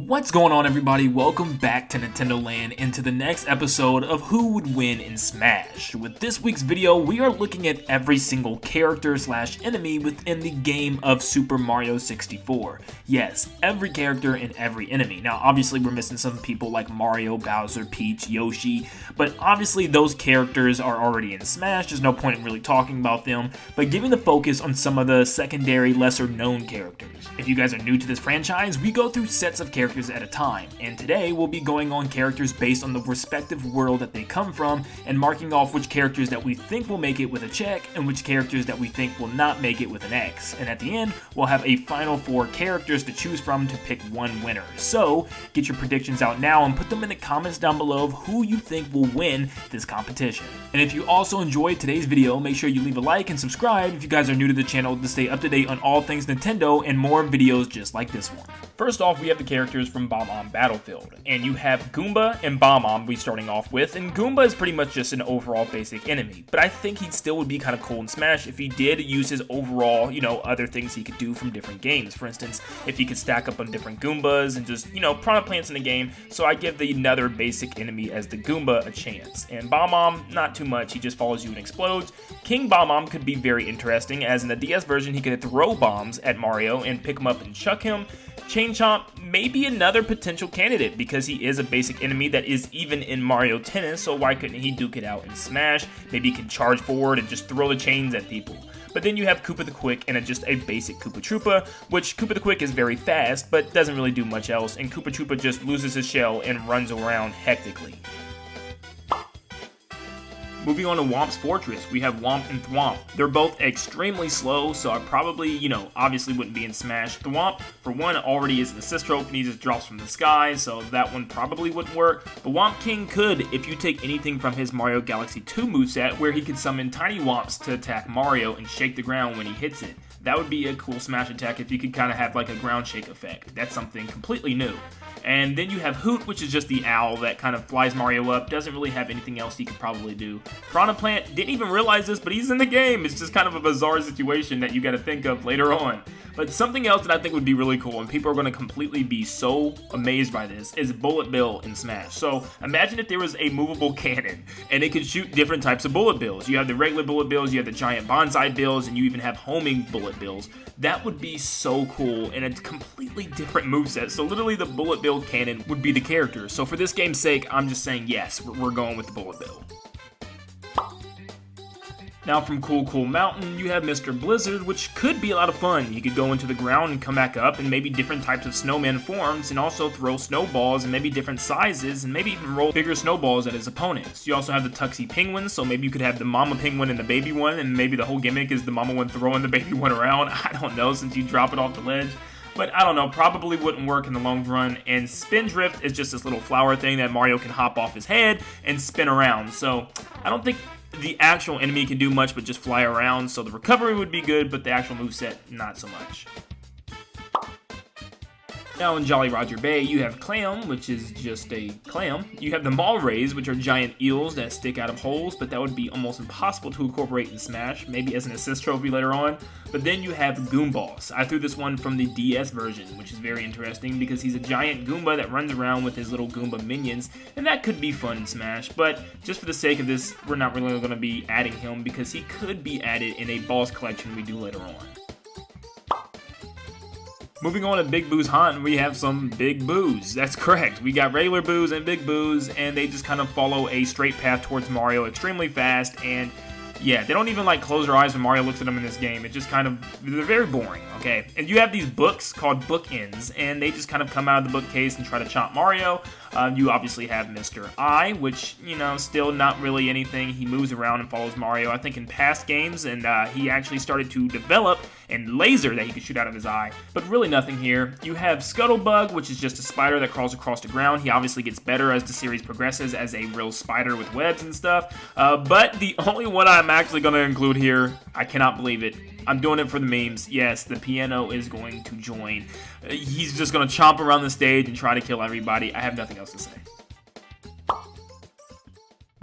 What's going on, everybody? Welcome back to Nintendo Land and to the next episode of Who Would Win in Smash. With this week's video, we are looking at every single character / enemy within the game of Super Mario 64. Yes, every character and every enemy. Now, obviously, we're missing some people like Mario, Bowser, Peach, Yoshi, but obviously those characters are already in Smash. There's no point in really talking about them, but giving the focus on some of the secondary, lesser-known characters. If you guys are new to this franchise, we go through sets of characters at a time, and today we'll be going on characters based on the respective world that they come from and marking off which characters that we think will make it with a check and which characters that we think will not make it with an X. And at the end, we'll have a final 4 characters to choose from to pick one winner. So get your predictions out now and put them in the comments down below of who you think will win this competition. And if you also enjoyed today's video, make sure you leave a like and subscribe if you guys are new to the channel to stay up to date on all things Nintendo and more videos just like this one. First off, we have the characters from Bob-omb Battlefield, and you have Goomba and Bob-omb we starting off with, and Goomba is pretty much just an overall basic enemy, but I think he still would be kind of cool in Smash if he did use his overall, other things he could do from different games. For instance, if he could stack up on different Goombas and just, Piranha Plants in the game, so I give the another basic enemy as the Goomba a chance. And Bob-omb, not too much, he just follows you and explodes. King Bob-omb could be very interesting, as in the DS version he could throw bombs at Mario and pick him up and chuck him. Chain Chomp may be another potential candidate because he is a basic enemy that is even in Mario Tennis, so why couldn't he duke it out in Smash? Maybe he can charge forward and just throw the chains at people. But then you have Koopa the Quick and just a basic Koopa Troopa, which Koopa the Quick is very fast, but doesn't really do much else, and Koopa Troopa just loses his shell and runs around hectically. Moving on to Womps Fortress, we have Womp and Thwomp. They're both extremely slow, so I probably, obviously wouldn't be in Smash. Thwomp, for one, already is an assist trophy and he just drops from the sky, so that one probably wouldn't work. But Womp King could if you take anything from his Mario Galaxy 2 moveset, where he could summon tiny Womps to attack Mario and shake the ground when he hits it. That would be a cool Smash attack if you could kind of have like a ground shake effect. That's something completely new. And then you have Hoot, which is just the owl that kind of flies Mario up, doesn't really have anything else he could probably do. Piranha Plant, didn't even realize this, but he's in the game. It's just kind of a bizarre situation that you gotta think of later on. But something else that I think would be really cool, and people are gonna completely be so amazed by this, is Bullet Bill in Smash. So imagine if there was a movable cannon, and it could shoot different types of bullet bills. You have the regular bullet bills, you have the giant bonsai bills, and you even have homing bullet bills. That would be so cool, and a completely different moveset. So literally the Bullet Bill cannon would be the character. So for this game's sake, I'm just saying yes, we're going with the Bullet Bill. Now from Cool Mountain, you have Mr. Blizzard, which could be a lot of fun. You could go into the ground and come back up, and maybe different types of snowman forms, and also throw snowballs and maybe different sizes, and maybe even roll bigger snowballs at his opponents. You also have the Tuxie Penguin, so maybe you could have the mama penguin and the baby one, and maybe the whole gimmick is the mama one throwing the baby one around. I don't know, since you drop it off the ledge. But I don't know, probably wouldn't work in the long run. And Spin Drift is just this little flower thing that Mario can hop off his head and spin around. So I don't think the actual enemy can do much but just fly around. So the recovery would be good, but the actual moveset, not so much. Now in Jolly Roger Bay, you have Clam, which is just a clam. You have the Mall Rays, which are giant eels that stick out of holes, but that would be almost impossible to incorporate in Smash, maybe as an assist trophy later on. But then you have Goomballs. I threw this one from the DS version, which is very interesting because he's a giant Goomba that runs around with his little Goomba minions, and that could be fun in Smash, but just for the sake of this, we're not really going to be adding him because he could be added in a boss collection we do later on. Moving on to Big Boo's Haunt, we have some Big Boos. That's correct. We got regular Boos and Big Boos, and they just kind of follow a straight path towards Mario extremely fast, and yeah, they don't even close their eyes when Mario looks at them in this game. It just kind of, they're very boring, okay? And you have these books called bookends, and they just kind of come out of the bookcase and try to chomp Mario. You obviously have Mr. I, which, still not really anything. He moves around and follows Mario, I think, in past games, and he actually started to develop a laser that he could shoot out of his eye, but really nothing here. You have Scuttlebug, which is just a spider that crawls across the ground. He obviously gets better as the series progresses as a real spider with webs and stuff, but the only one I'm actually going to include here, I cannot believe it, I'm doing it for the memes. Yes, the piano is going to join. He's just going to chomp around the stage and try to kill everybody. I have nothing else to say.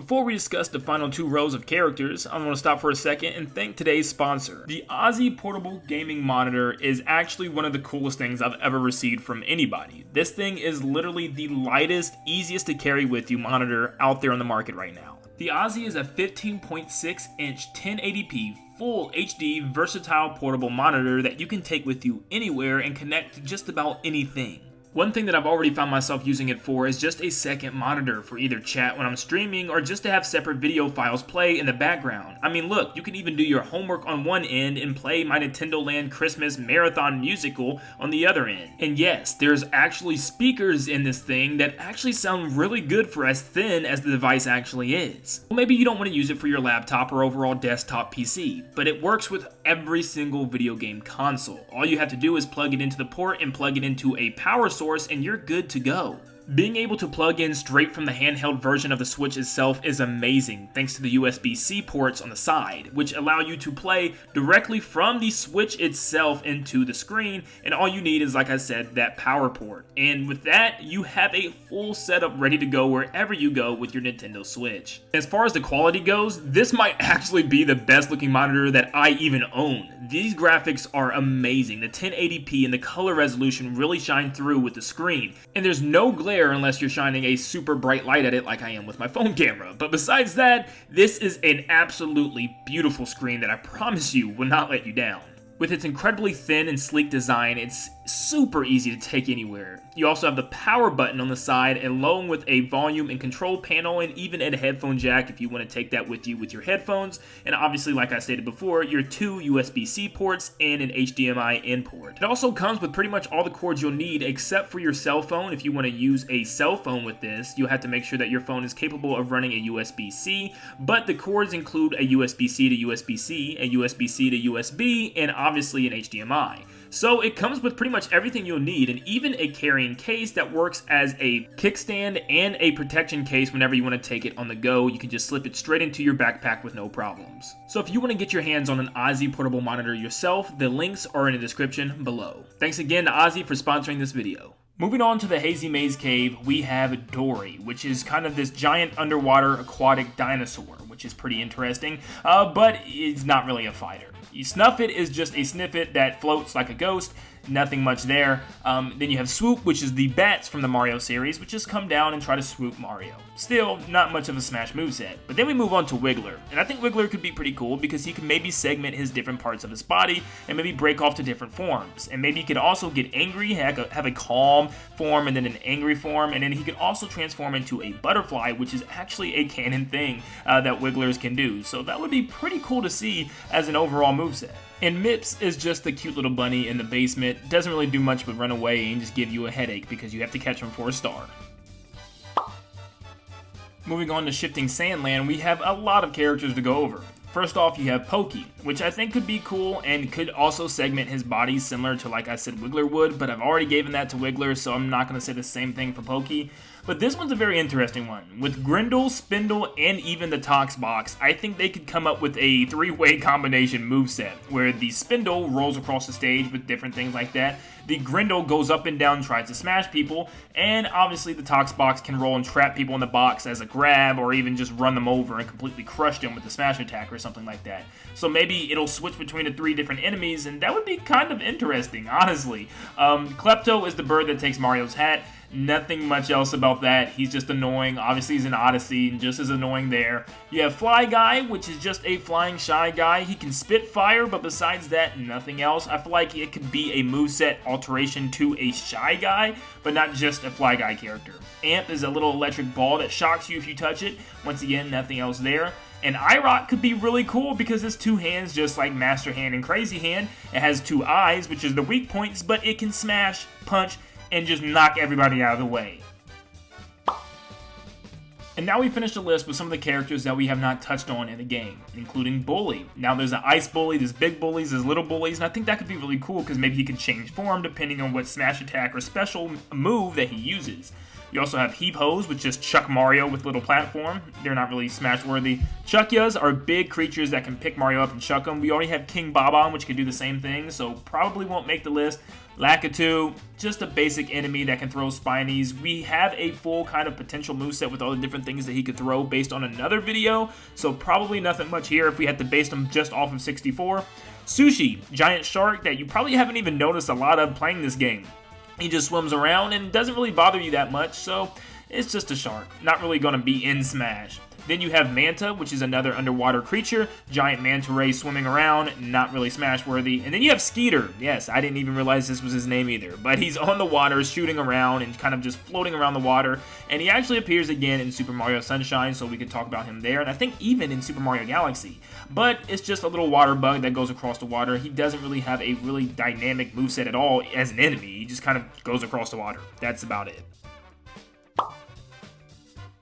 Before we discuss the final 2 rows of characters, I want to stop for a second and thank today's sponsor. The Auzai portable gaming monitor is actually one of the coolest things I've ever received from anybody. This thing is literally the lightest, easiest to carry with you monitor out there on the market right now. The Auzai is a 15.6 inch 1080p full HD versatile portable monitor that you can take with you anywhere and connect to just about anything. One thing that I've already found myself using it for is just a second monitor for either chat when I'm streaming or just to have separate video files play in the background. I mean, look, you can even do your homework on one end and play my Nintendo Land Christmas Marathon musical on the other end. And yes, there's actually speakers in this thing that actually sound really good for as thin as the device actually is. Well, maybe you don't want to use it for your laptop or overall desktop PC, but it works with every single video game console. All you have to do is plug it into the port and plug it into a power source and you're good to go. Being able to plug in straight from the handheld version of the Switch itself is amazing thanks to the USB-C ports on the side, which allow you to play directly from the Switch itself into the screen, and all you need is, like I said, that power port. And with that, you have a full setup ready to go wherever you go with your Nintendo Switch. As far as the quality goes, this might actually be the best looking monitor that I even own. These graphics are amazing. The 1080p and the color resolution really shine through with the screen, and there's no glare unless you're shining a super bright light at it like I am with my phone camera. But besides that, this is an absolutely beautiful screen that I promise you will not let you down. With its incredibly thin and sleek design, it's super easy to take anywhere. You also have the power button on the side along with a volume and control panel and even a headphone jack if you want to take that with you with your headphones. And obviously, like I stated before, your 2 USB-C ports and an HDMI in port. It also comes with pretty much all the cords you'll need except for your cell phone. If you want to use a cell phone with this, you'll have to make sure that your phone is capable of running a USB-C, but the cords include a USB-C to USB-C, a USB-C to USB, and obviously an HDMI. So it comes with pretty much everything you'll need, and even a carrying case that works as a kickstand and a protection case whenever you want to take it on the go. You can just slip it straight into your backpack with no problems. So if you want to get your hands on an Auzai portable monitor yourself, the links are in the description below. Thanks again to Auzai for sponsoring this video. Moving on to the Hazy Maze Cave, we have Dory, which is kind of this giant underwater aquatic dinosaur, which is pretty interesting, but it's not really a fighter. You snuff it is just a sniffet that floats like a ghost, nothing much there. Then you have Swoop, which is the bats from the Mario series, which just come down and try to swoop Mario. Still, not much of a Smash moveset. But then we move on to Wiggler, and I think Wiggler could be pretty cool because he can maybe segment his different parts of his body and maybe break off to different forms. And maybe he could also get angry, have a calm form and then an angry form, and then he could also transform into a butterfly, which is actually a canon thing that Wigglers can do. So that would be pretty cool to see as an overall moveset. And Mips is just a cute little bunny in the basement, doesn't really do much but run away and just give you a headache because you have to catch him for a star. Moving on to Shifting Sandland, we have a lot of characters to go over. First off, you have Pokey, which I think could be cool and could also segment his body similar to, like I said, Wiggler would, but I've already given that to Wiggler, so I'm not going to say the same thing for Pokey. But this one's a very interesting one. With Grindle, Spindle, and even the Tox Box, I think they could come up with a 3-way combination moveset, where the Spindle rolls across the stage with different things like that, the Grindle goes up and down, tries to smash people, and obviously the Tox Box can roll and trap people in the box as a grab, or even just run them over and completely crush them with the smash attack or something like that. So maybe it'll switch between the 3 different enemies, and that would be kind of interesting, honestly. Klepto is the bird that takes Mario's hat. Nothing much else about that. He's just annoying. Obviously, he's in Odyssey and just as annoying there. You have Fly Guy, which is just a flying shy guy. He can spit fire, but besides that, nothing else. I feel like it could be a moveset alteration to a Shy Guy, but not just a Fly Guy character. Amp is a little electric ball that shocks you if you touch it. Once again, nothing else there. And iRock could be really cool because it's 2 hands just like Master Hand and Crazy Hand. It has 2 eyes, which is the weak points, but it can smash, punch, and just knock everybody out of the way. And now we finish the list with some of the characters that we have not touched on in the game, including Bully. Now there's an Ice Bully, there's Big Bullies, there's Little Bullies, and I think that could be really cool because maybe he can change form depending on what smash attack or special move that he uses. You also have Heap Hose, which just chuck Mario with little platform. They're not really Smash worthy. Chuckyas are big creatures that can pick Mario up and chuck them. We already have King Bob-omb, which can do the same thing, so probably won't make the list. Lakitu, just a basic enemy that can throw Spinies. We have a full kind of potential moveset with all the different things that he could throw based on another video, so probably nothing much here if we had to base them just off of 64. Sushi, giant shark that you probably haven't even noticed a lot of playing this game. He just swims around and doesn't really bother you that much, so it's just a shark. Not really going to be in Smash. Then you have Manta, which is another underwater creature. Giant manta ray swimming around, not really Smash worthy. And then you have Skeeter. Yes, I didn't even realize this was his name either. But he's on the water, shooting around and kind of just floating around the water. And he actually appears again in Super Mario Sunshine, so we could talk about him there. And I think even in Super Mario Galaxy. But it's just a little water bug that goes across the water. He doesn't really have a really dynamic moveset at all as an enemy. He just kind of goes across the water. That's about it.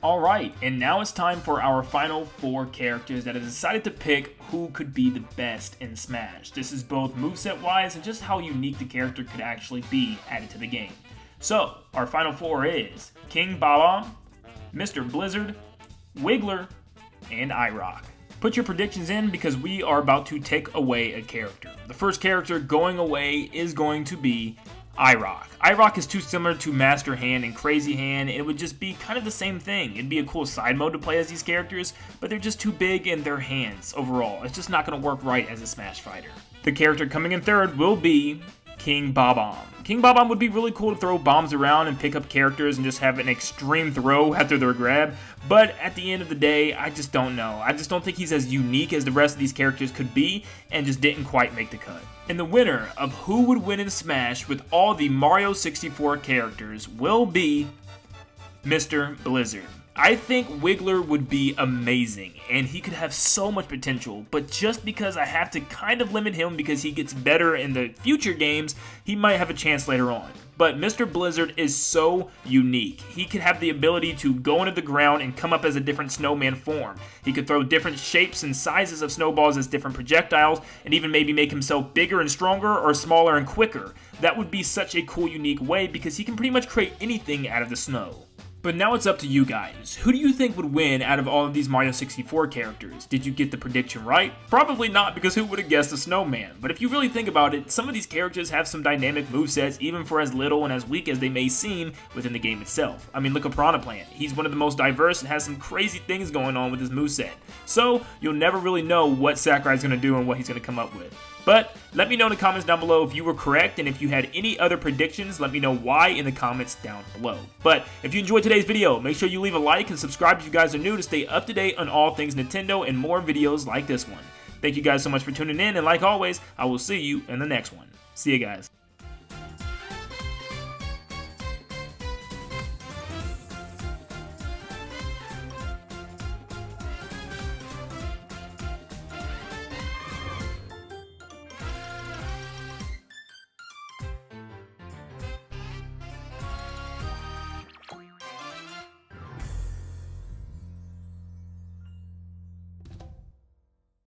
Alright, and now it's time for our final 4 characters that have decided to pick who could be the best in Smash. This is both moveset wise and just how unique the character could actually be added to the game. So, our final 4 is King Bob-omb, Mr. Blizzard, Wiggler, and iRock. Put your predictions in because we are about to take away a character. The first character going away is going to be iRock. iRock is too similar to Master Hand and Crazy Hand, and it would just be kind of the same thing. It'd be a cool side mode to play as these characters, but they're just too big in their hands overall. It's just not going to work right as a Smash fighter. The character coming in third will be King Bob-omb. King Bob-omb would be really cool to throw bombs around and pick up characters and just have an extreme throw after their grab, but at the end of the day, I just don't know. I just don't think he's as unique as the rest of these characters could be, and just didn't quite make the cut. And the winner of who would win in Smash with all the Mario 64 characters will be Mr. Blizzard. I think Wiggler would be amazing, and he could have so much potential, but just because I have to kind of limit him because he gets better in the future games, he might have a chance later on. But Mr. Blizzard is so unique. He could have the ability to go into the ground and come up as a different snowman form. He could throw different shapes and sizes of snowballs as different projectiles, and even maybe make himself bigger and stronger or smaller and quicker. That would be such a cool, unique way because he can pretty much create anything out of the snow. But now it's up to you guys. Who do you think would win out of all of these Mario 64 characters? Did you get the prediction right? Probably not, because who would have guessed a snowman? But if you really think about it, some of these characters have some dynamic movesets even for as little and as weak as they may seem within the game itself. I mean, look at Piranha Plant. He's one of the most diverse and has some crazy things going on with his moveset. So, you'll never really know what Sakurai's going to do and what he's going to come up with. But let me know in the comments down below if you were correct, and if you had any other predictions, let me know why in the comments down below. But if you enjoyed today's video, make sure you leave a like and subscribe if you guys are new to stay up to date on all things Nintendo and more videos like this one. Thank you guys so much for tuning in, and like always, I will see you in the next one. See you guys.